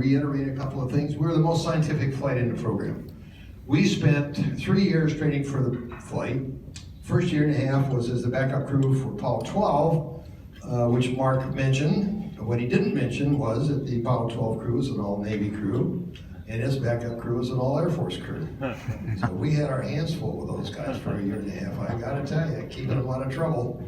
reiterate a couple of things. We're the most scientific flight in the program. We spent 3 years training for the flight. First year and a half was as the backup crew for Apollo 12, which Mark mentioned. What he didn't mention was that the Apollo 12 crew is an all-Navy crew, and his backup crew is an all-Air Force crew. So we had our hands full with those guys for a year and a half. I gotta tell you, keeping them out of trouble.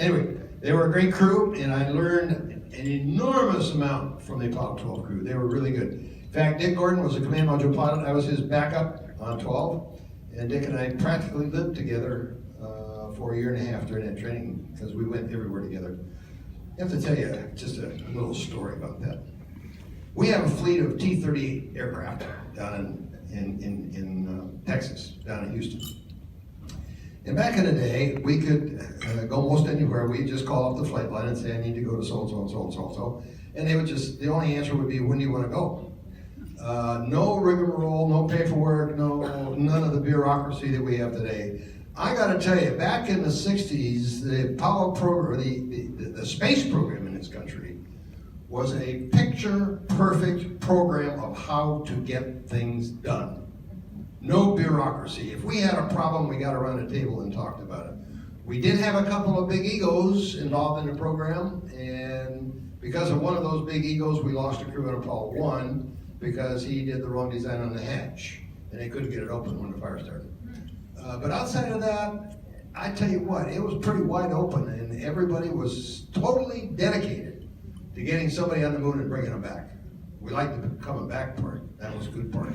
Anyway, they were a great crew, and I learned an enormous amount from the Apollo 12 crew. They were really good. In fact, Dick Gordon was a command module pilot. I was his backup on 12, and Dick and I practically lived together for a year and a half during that training because we went everywhere together. I have to tell you just a little story about that. We have a fleet of T-38 aircraft down in Texas, down in Houston. And back in the day, we could go most anywhere. We'd just call up the flight line and say, I need to go to so-and-so and so-and-so and so. And they would just, the only answer would be, when do you want to go? No rigmarole, no paperwork, none of the bureaucracy that we have today. I got to tell you, back in the 60s, the Apollo program, the space program in this country was a picture-perfect program of how to get things done. No bureaucracy. If we had a problem, we got around a table and talked about it. We did have a couple of big egos involved in the program, and because of one of those big egos, we lost a crew on Apollo 1 because he did the wrong design on the hatch, and they couldn't get it open when the fire started. But outside of that, I tell you what, it was pretty wide open, and everybody was totally dedicated to getting somebody on the moon and bringing them back. We liked the coming back part. That was a good part.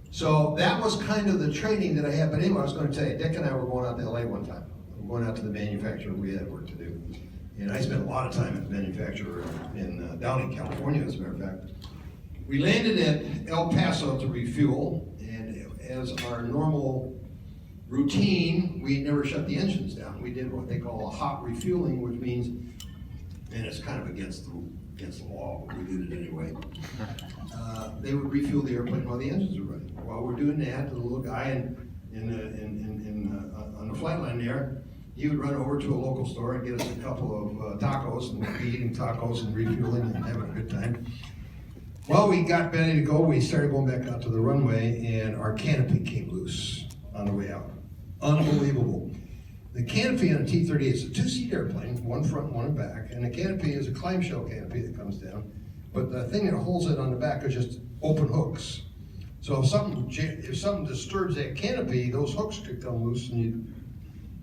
So that was kind of the training that I had. But anyway, I was going to tell you, Dick and I were going out to LA one time. We were going out to the manufacturer. We had work to do. And I spent a lot of time at the manufacturer in down in California, as a matter of fact. We landed at El Paso to refuel. As our normal routine, we never shut the engines down. We did what they call a hot refueling, which means, and it's kind of against the law, but we did it anyway. They would refuel the airplane while the engines were running. While we're doing that, the little guy on the flight line there, he would run over to a local store and get us a couple of tacos, and we'd be eating tacos and refueling and having a good time. Well, we got ready to go. We started going back out to the runway, and our canopy came loose on the way out. Unbelievable. The canopy on a T-38 is a two-seat airplane, one front, one back, and the canopy is a clamshell canopy that comes down, but the thing that holds it on the back is just open hooks. So if something disturbs that canopy, those hooks could come loose.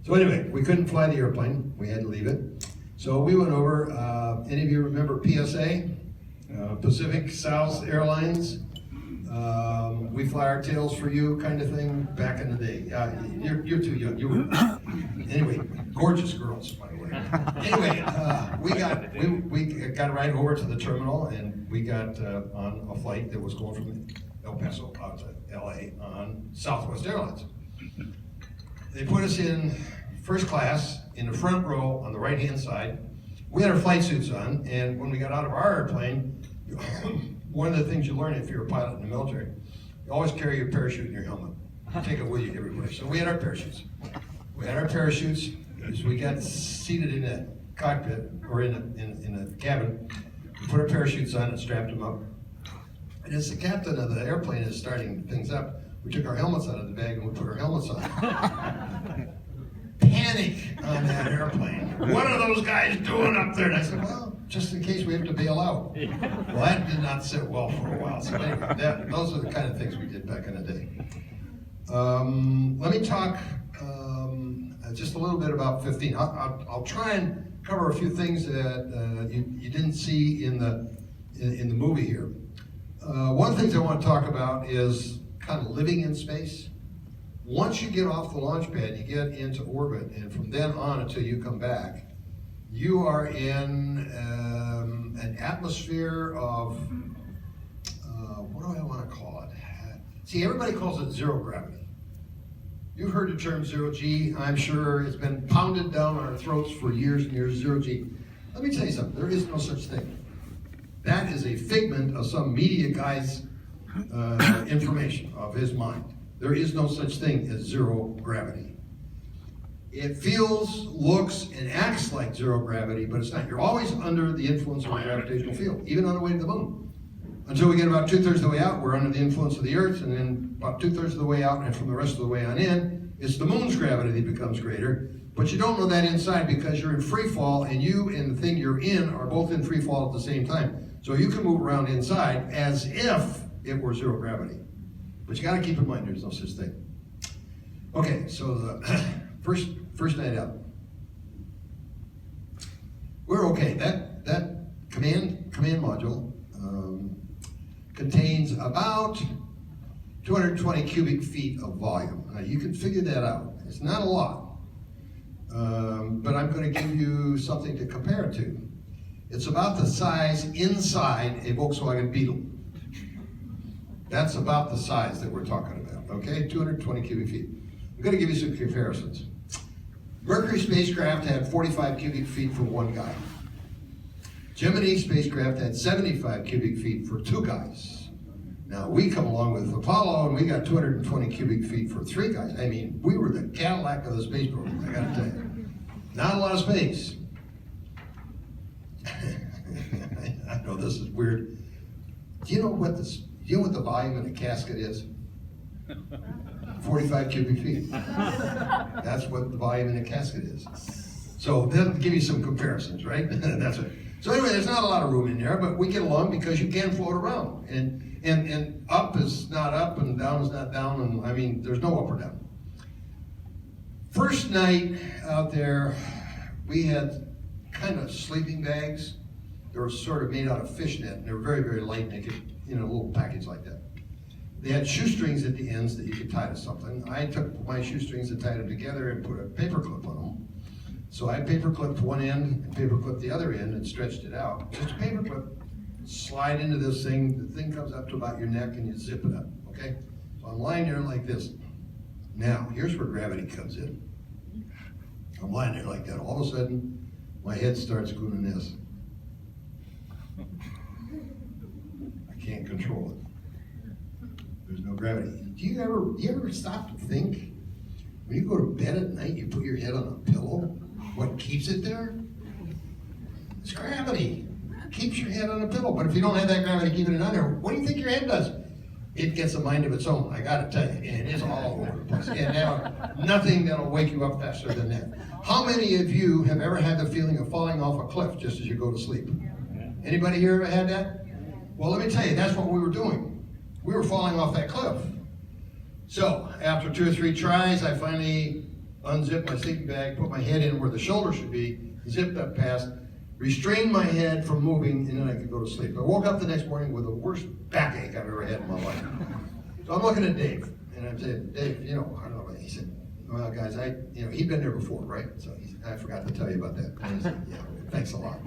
So anyway, we couldn't fly the airplane. We had to leave it. So we went over. Any of you remember PSA? Pacific South Airlines, we fly our tails for you kind of thing back in the day. You're too young. You were anyway. Gorgeous girls, by the way. Anyway, we got right over to the terminal, and we got on a flight that was going from El Paso out to LA on Southwest Airlines. They put us in first class in the front row on the right-hand side. We had our flight suits on, and when we got out of our airplane, one of the things you learn if you're a pilot in the military, you always carry your parachute in your helmet. You take it with you everywhere. So we had our parachutes. As we got seated in the cockpit, or in the cabin, we put our parachutes on and strapped them up. And as the captain of the airplane is starting things up, we took our helmets out of the bag and we put our helmets on. Panic on that airplane. What are those guys doing up there? And I said, well, just in case we have to bail out. Well, that did not sit well for a while. So anyway, those are the kind of things we did back in the day. Let me talk just a little bit about 15. I'll try and cover a few things that you didn't see in the movie here. One of the things I want to talk about is kind of living in space. Once you get off the launch pad, you get into orbit, and from then on until you come back, you are in an atmosphere of, what do I want to call it? See, everybody calls it zero gravity. You've heard the term zero G. I'm sure it's been pounded down our throats for years and years, zero G. Let me tell you something, there is no such thing. That is a figment of some media guy's information, of his mind. There is no such thing as zero gravity. It feels, looks, and acts like zero gravity, but it's not. You're always under the influence of a gravitational field, even on the way to the moon. Until we get about 2/3 of the way out, we're under the influence of the Earth, and then about 2/3 of the way out, and from the rest of the way on in, it's the moon's gravity that becomes greater. But you don't know that inside because you're in free fall, and you and the thing you're in are both in free fall at the same time. So you can move around inside as if it were zero gravity. But you gotta keep in mind there's no such thing. Okay, so the first night out. We're okay. That command module contains about 220 cubic feet of volume. Now you can figure that out. It's not a lot, but I'm going to give you something to compare it to. It's about the size inside a Volkswagen Beetle. That's about the size that we're talking about, okay? 220 cubic feet. I'm going to give you some comparisons. Mercury spacecraft had 45 cubic feet for one guy. Gemini spacecraft had 75 cubic feet for two guys. Now we come along with Apollo and we got 220 cubic feet for three guys. I mean, we were the Cadillac of the space program, I gotta tell you. Not a lot of space. I know this is weird. Do you know what the volume in a casket is? 45 cubic feet. That's what the volume in a casket is. So that'll give you some comparisons, right? That's it. So anyway, there's not a lot of room in there, but we get along because you can float around. And up is not up and down is not down, and I mean, there's no up or down. First night out there, we had kind of sleeping bags. They were sort of made out of fishnet, and they were very, very light, and they could, a little package like that. They had shoestrings at the ends that you could tie to something. I took my shoestrings and tied them together and put a paper clip on them. So I paper clipped one end and paper clipped the other end and stretched it out. Just a paper clip, slide into this thing, the thing comes up to about your neck and you zip it up, okay? So I'm lying there like this. Now, here's where gravity comes in. I'm lying there like that. All of a sudden, my head starts doing this. I can't control it. There's no gravity. Do you ever stop to think? When you go to bed at night, you put your head on a pillow. What keeps it there? It's gravity. Keeps your head on a pillow. But if you don't have that gravity keeping it on there, what do you think your head does? It gets a mind of its own, I gotta tell you. And it's all over the place. And now, nothing that'll wake you up faster than that. How many of you have ever had the feeling of falling off a cliff just as you go to sleep? Anybody here ever had that? Well, let me tell you, that's what we were doing. We were falling off that cliff. So, after 2 or 3 tries, I finally unzipped my sleeping bag, put my head in where the shoulder should be, zipped up past, restrained my head from moving, and then I could go to sleep. I woke up the next morning with the worst backache I've ever had in my life. So I'm looking at Dave, and I'm saying, Dave, I don't know. He said, well, guys, he'd been there before, right? So I forgot to tell you about that. And he said, yeah, thanks a lot.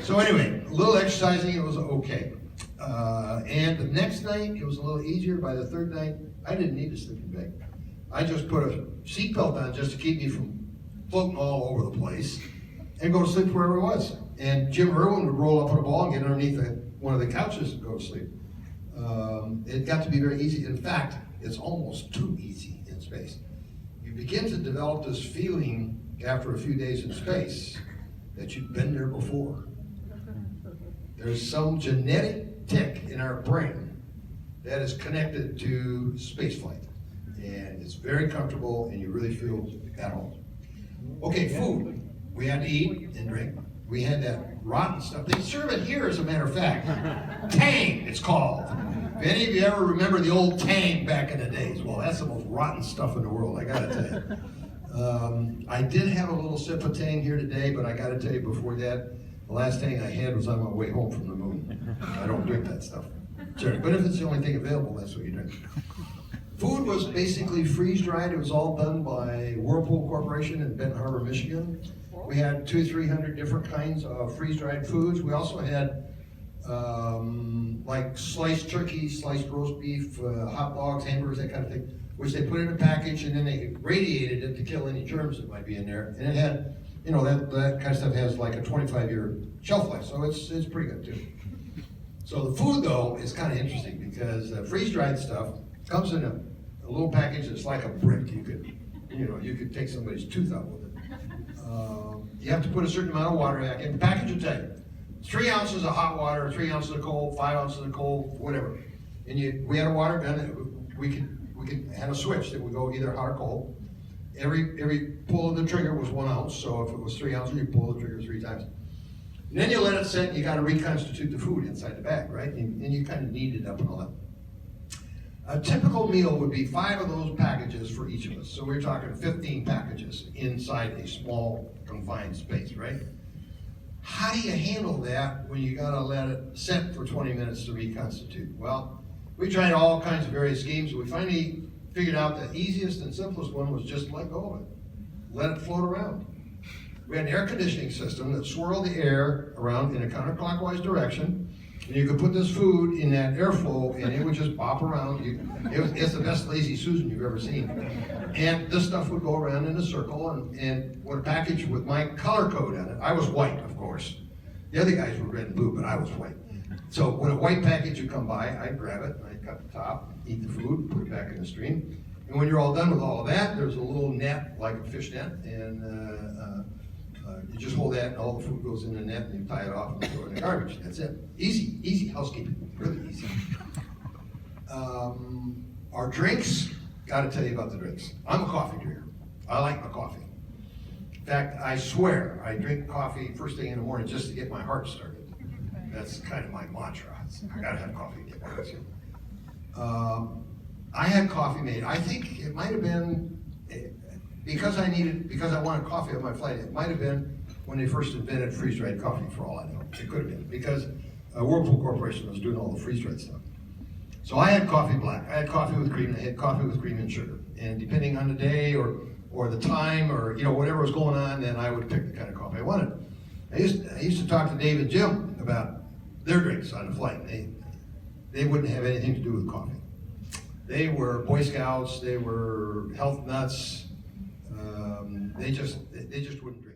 So anyway, a little exercising, it was okay. And the next night, it was a little easier. By the third night, I didn't need a sleeping bag. I just put a seatbelt on just to keep me from floating all over the place and go to sleep wherever it was. And Jim Irwin would roll up on a ball and get underneath one of the couches and go to sleep. It got to be very easy. In fact, it's almost too easy in space. You begin to develop this feeling after a few days in space that you've been there before. There's some genetic tick in our brain that is connected to space flight. And it's very comfortable and you really feel at home. Okay, food. We had to eat and drink. We had that rotten stuff. They serve it here, as a matter of fact. Tang, it's called. If any of you ever remember the old Tang back in the days, well, that's the most rotten stuff in the world, I gotta tell you. I did have a little sip of Tang here today, but I gotta tell you before that, the last Tang I had was on my way home from the moon. I don't drink that stuff. Sure. But if it's the only thing available, that's what you drink. Food was basically freeze-dried. It was all done by Whirlpool Corporation in Benton Harbor, Michigan. We had 200-300 different kinds of freeze-dried foods. We also had like sliced turkey, sliced roast beef, hot dogs, hamburgers, that kind of thing, which they put in a package and then they radiated it to kill any germs that might be in there. And it had, that kind of stuff has like a 25-year shelf life, so it's pretty good too. So the food though is kind of interesting because freeze-dried stuff comes in a little package that's like a brick. You could You know, you could take somebody's tooth out with it. You have to put a certain amount of water back in. The package will tell you 3 ounces of hot water, 3 ounces of cold, 5 ounces of cold, whatever. And we had a water gun. We could have a switch that would go either hot or cold. Every pull of the trigger was 1 ounce. So if it was 3 ounces, you pull the trigger 3 times. And then you let it sit. And you got to reconstitute the food inside the bag, right? And you kind of knead it up and all that. A typical meal would be 5 of those packages for each of us. So we're talking 15 packages inside a small confined space, right? How do you handle that when you gotta let it sit for 20 minutes to reconstitute? Well, we tried all kinds of various schemes. We finally figured out the easiest and simplest one was just let go of it. Let it float around. We had an air conditioning system that swirled the air around in a counterclockwise direction. And you could put this food in that airflow and it would just bop around. It's the best Lazy Susan you've ever seen. And this stuff would go around in a circle and with a package with my color code on it. I was white, of course. The other guys were red and blue, but I was white. So when a white package would come by, I'd grab it, I'd cut the top, eat the food, put it back in the stream. And when you're all done with all of that, there's a little net, like a fish net, and you just hold that and all the food goes in the net and you tie it off and throw it in the garbage. That's it. Easy housekeeping, really easy. Our drinks, gotta tell you about the drinks. I'm a coffee drinker. I like my coffee. In fact, I swear I drink coffee first thing in the morning just to get my heart started. That's kind of my mantra. I gotta have coffee to get my heart started. I had coffee made. I think it might have been, because I wanted coffee on my flight, it might have been when they first invented freeze-dried coffee, for all I know. It could have been, because Whirlpool Corporation was doing all the freeze-dried stuff. So I had coffee black, I had coffee with cream, and I had coffee with cream and sugar. And depending on the day or the time or whatever was going on, then I would pick the kind of coffee I wanted. I used to talk to Dave and Jim about their drinks on the flight. They wouldn't have anything to do with coffee. They were Boy Scouts, they were health nuts, they just wouldn't drink.